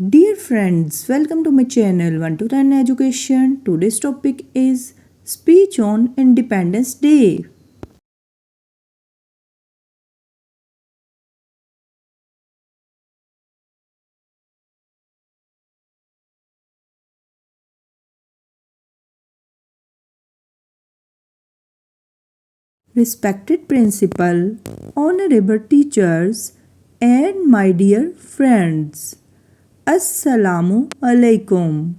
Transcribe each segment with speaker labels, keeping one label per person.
Speaker 1: Dear friends, welcome to my channel 1 to 10 Education. Today's topic is Speech on Independence Day. Respected principal, honorable teachers, and my dear friends, Assalamu alaikum.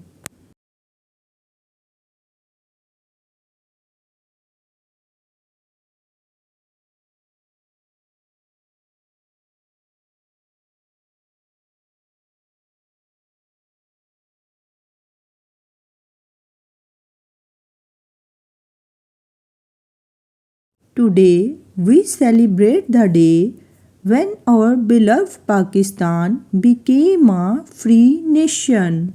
Speaker 1: Today we celebrate the day when our beloved Pakistan became a free nation.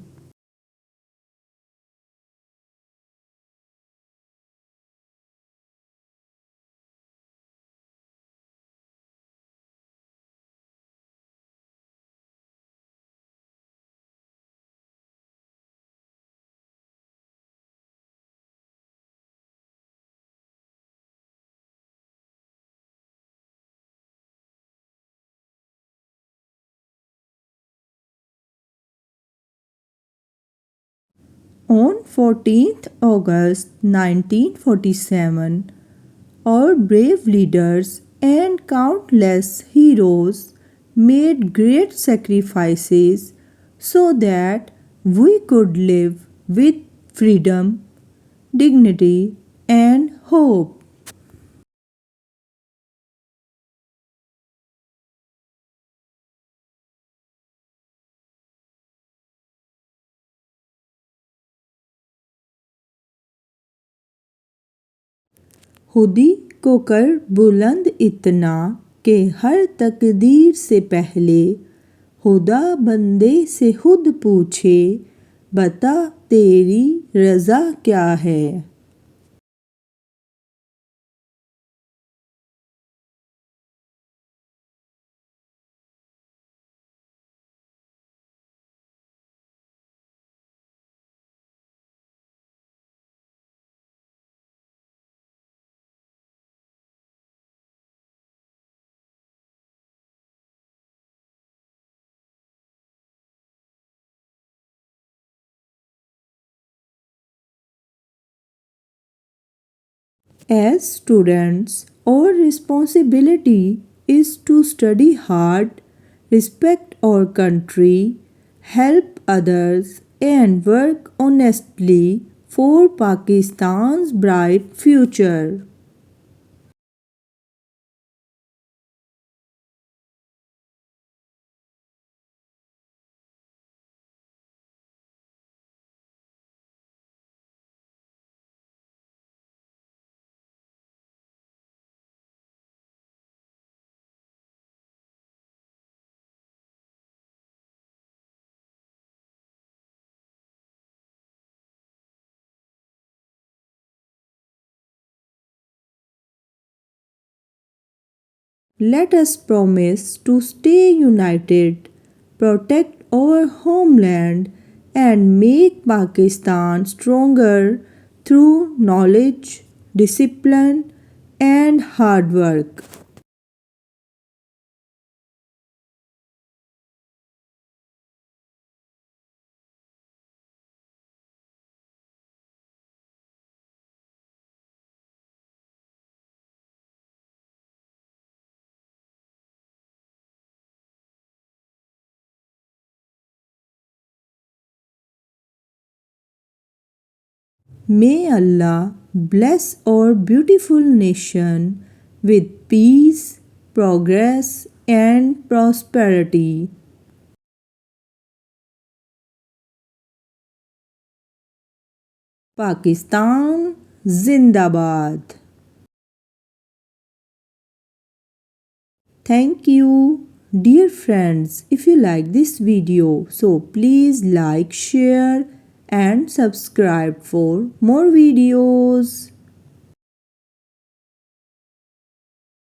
Speaker 1: On 14th August 1947, our brave leaders and countless heroes made great sacrifices so that we could live with freedom, dignity, and hope. खुदी को कर बुलंद इतना कि हर तकदीर से पहले खुदा बंदे से खुद पूछे बता तेरी रज़ा क्या है। As students, our responsibility is to study hard, respect our country, help others, and work honestly for Pakistan's bright future. Let us promise to stay united, protect our homeland, and make Pakistan stronger through knowledge, discipline, and hard work. May Allah bless our beautiful nation with peace, progress, and prosperity. Pakistan Zindabad. Thank you, dear friends. If you like this video, so please like, share, and subscribe for more videos.